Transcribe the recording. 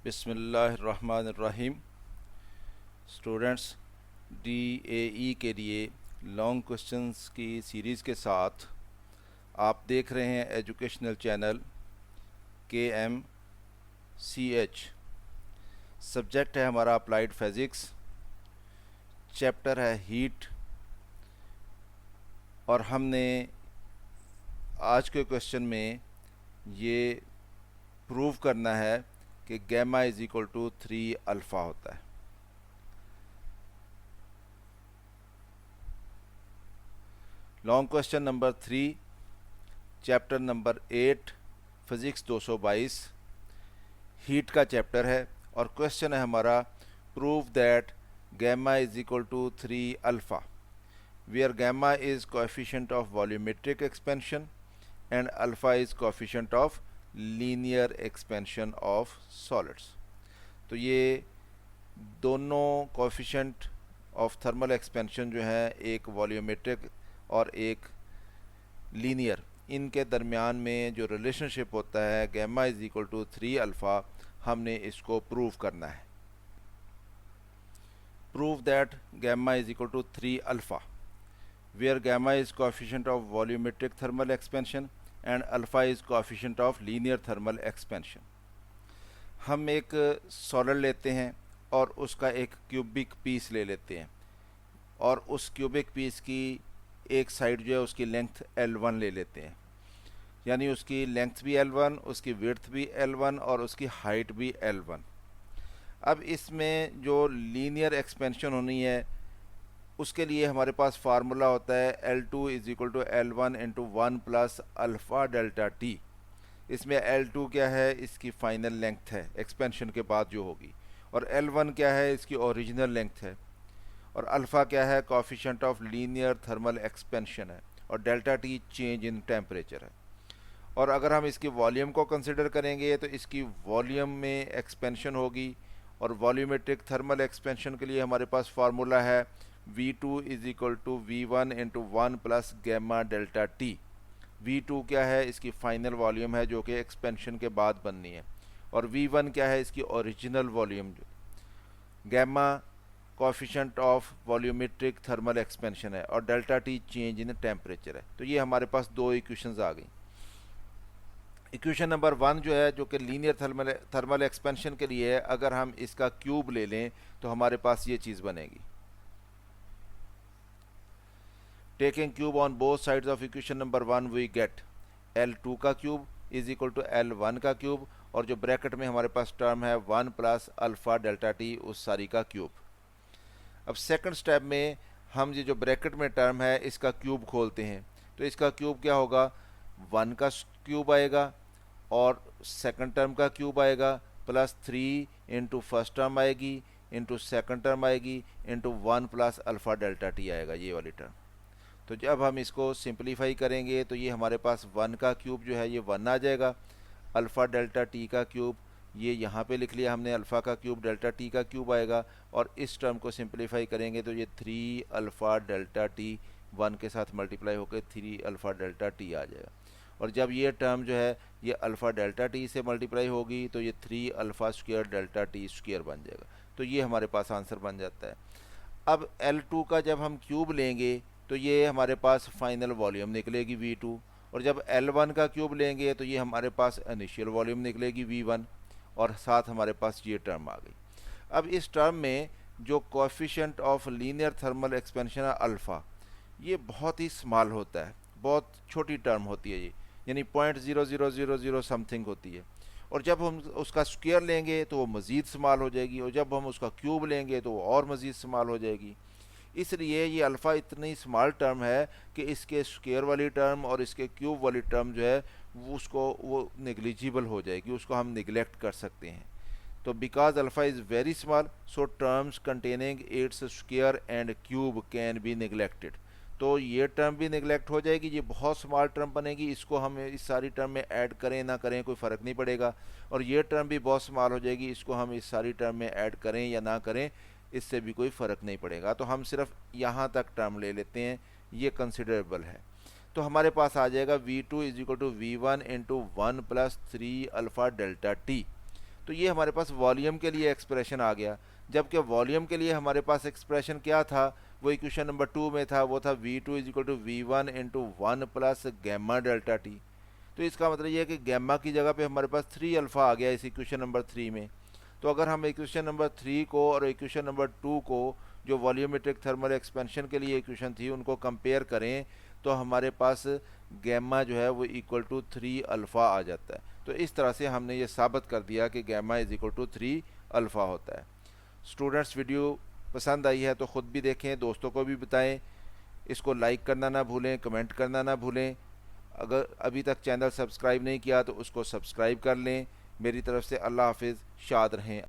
बिस्मिल्लाहिर्रहमानिर्रहीम। Students, DAE के लिए लॉन्ग क्वेश्चंस की सीरीज़ के साथ आप देख रहे हैं एजुकेशनल चैनल KMCH। सब्जेक्ट है हमारा अप्लाइड फिज़िक्स, चैप्टर है हीट, और हमने आज के क्वेश्चन में ये प्रूव करना है कि gamma is equal to 3 alpha होता है। Long question number 3, chapter number 8, physics 222, heat का चैप्टर है, और क्वेश्चन है हमारा prove that gamma is equal to 3 alpha where gamma is coefficient of volumetric expansion and alpha is coefficient of linear expansion of solids. तो ये दोनों coefficient of thermal expansion जो है, एक वॉल्यूमेट्रिक और एक लीनियर, इनके दरमियान में जो रिलेशनशिप होता है gamma is equal to 3 alpha, हमने इसको प्रूव करना है। Prove that gamma is equal to 3 alpha where gamma is coefficient of volumetric thermal expansion and alpha is coefficient of linear thermal expansion. हम एक सॉलिड लेते हैं और उसका एक क्यूबिक पीस ले लेते हैं, और उस क्यूबिक पीस की एक साइड जो है उसकी लेंथ L1 ले लेते हैं, यानी उसकी लेंथ भी L1, उसकी विड्थ भी L1 और उसकी हाइट भी L1। अब इसमें जो लीनियर एक्सपेंशन होनी है उसके लिए हमारे पास फार्मूला होता है L2 is equal to L1 into 1 plus alpha delta T. इसमें L2 क्या है, इसकी फाइनल लेंथ है एक्सपेंशन के बाद जो होगी, और L1 क्या है, इसकी ओरिजिनल लेंथ है, और अल्फ़ा क्या है, coefficient of linear thermal expansion है, और delta T change in temperature है। और अगर हम इसकी वॉल्यूम को कंसिडर करेंगे तो इसकी वॉल्यूम में एक्सपेंशन होगी, और वॉल्यूमेट्रिक थर्मल एक्सपेंशन के लिए हमारे पास फार्मूला है V2 is equal to V1 into 1 plus gamma delta T. V2 क्या है, इसकी फाइनल वॉल्यूम है जो कि एक्सपेंशन के बाद बननी है, और V1 क्या है, इसकी original volume. Gamma coefficient of volumetric thermal expansion है, और delta T change in temperature है। तो ये हमारे पास दो इक्वेशंस आ गई। इक्वेशन नंबर 1 जो है, जो कि लीनियर थर्मल एक्सपेंशन के लिए है, अगर हम इसका क्यूब ले लें तो हमारे पास ये चीज़ बनेगी। Taking cube on both sides of equation number 1 we get L2 का cube is equal to L1 का क्यूब, और जो ब्रैकेट में हमारे पास टर्म है 1 प्लस अल्फ़ा डेल्टा टी, उस सारी का क्यूब। अब सेकंड स्टेप में हम ये जो ब्रैकेट में टर्म है इसका क्यूब खोलते हैं, तो इसका क्यूब क्या होगा, 1 का क्यूब आएगा और सेकंड टर्म का क्यूब आएगा, प्लस 3 इंटू फर्स्ट टर्म आएगी इंटू सेकंड टर्म आएगी into 1 plus alpha delta T आएगा, ये वाली टर्म। तो जब हम इसको सिंप्लीफाई करेंगे तो ये हमारे पास 1 का क्यूब जो है ये 1 आ जाएगा, अल्फ़ा डेल्टा टी का क्यूब ये यहाँ पे लिख लिया हमने, अल्फ़ा का क्यूब डेल्टा टी का क्यूब आएगा, और इस टर्म को सिंप्लीफाई करेंगे तो ये 3 अल्फ़ा डेल्टा टी 1 के साथ मल्टीप्लाई होकर 3 अल्फ़ा डेल्टा टी आ जाएगा। और जब ये टर्म जो है ये अल्फ़ा डेल्टा टी से मल्टीप्लाई होगी तो ये 3 alpha square delta T square बन जाएगा। तो ये हमारे पास आंसर बन जाता है। अब L2 का जब हम क्यूब लेंगे तो ये हमारे पास फाइनल वॉल्यूम निकलेगी V2, और जब L1 का क्यूब लेंगे तो ये हमारे पास इनिशियल वॉल्यूम निकलेगी V1, और साथ हमारे पास ये टर्म आ गई। अब इस टर्म में जो coefficient of linear thermal expansion है अल्फ़ा, ये बहुत ही स्मॉल होता है, बहुत छोटी टर्म होती है ये, यानी 0.0000 समथिंग होती है, और जब हम उसका स्क्वायर लेंगे तो वो मज़ीद स्मॉल हो जाएगी, और जब हम उसका क्यूब लेंगे तो वो और मज़ीद स्मॉल हो जाएगी। इसलिए ये अल्फ़ा इतनी स्मॉल टर्म है कि इसके स्क्वायर वाली टर्म और इसके क्यूब वाली टर्म जो है वो नेग्लिजिबल हो जाएगी, उसको हम निगलेक्ट कर सकते हैं। तो because alpha is very small, so terms containing its square and cube can be neglected. तो ये टर्म भी निगलेक्ट हो जाएगी, ये बहुत स्मॉल टर्म बनेगी, इसको हम इस सारी टर्म में ऐड करें ना करें कोई फ़र्क नहीं पड़ेगा। और ये टर्म भी बहुत स्मॉल हो जाएगी, इसको हम इस सारी टर्म में ऐड करें या ना करें इससे भी कोई फ़र्क नहीं पड़ेगा। तो हम सिर्फ यहाँ तक टर्म ले लेते हैं, ये कंसिडरेबल है। तो हमारे पास आ जाएगा V2 is equal to V1 into 1 plus 3 alpha delta T. तो ये हमारे पास वॉल्यूम के लिए एक्सप्रेशन आ गया, जबकि वॉल्यूम के लिए हमारे पास एक्सप्रेशन क्या था, वो इक्वेशन नंबर 2 में था, वो था V2 is equal to V1 into 1 plus gamma delta T. तो इसका मतलब ये है कि गैमा की जगह पे हमारे पास 3 अल्फ़ा आ गया इस इक्वेशन नंबर 3 में। तो अगर हम इक्वेशन नंबर 3 को और इक्वेशन नंबर 2 को, जो वॉल्यूमेट्रिक थर्मल एक्सपेंशन के लिए इक्वेशन थी, उनको कंपेयर करें तो हमारे पास गैमा जो है वो इक्वल टू 3 अल्फ़ा आ जाता है। तो इस तरह से हमने ये साबित कर दिया कि gamma is equal to 3 alpha होता है। स्टूडेंट्स, वीडियो पसंद आई है तो ख़ुद भी देखें, दोस्तों को भी बताएं, इसको लाइक करना ना भूलें, कमेंट करना ना भूलें। अगर अभी तक चैनल सब्सक्राइब नहीं किया तो उसको सब्सक्राइब कर लें। मेरी तरफ से अल्लाह हाफिज़, शाद रहें।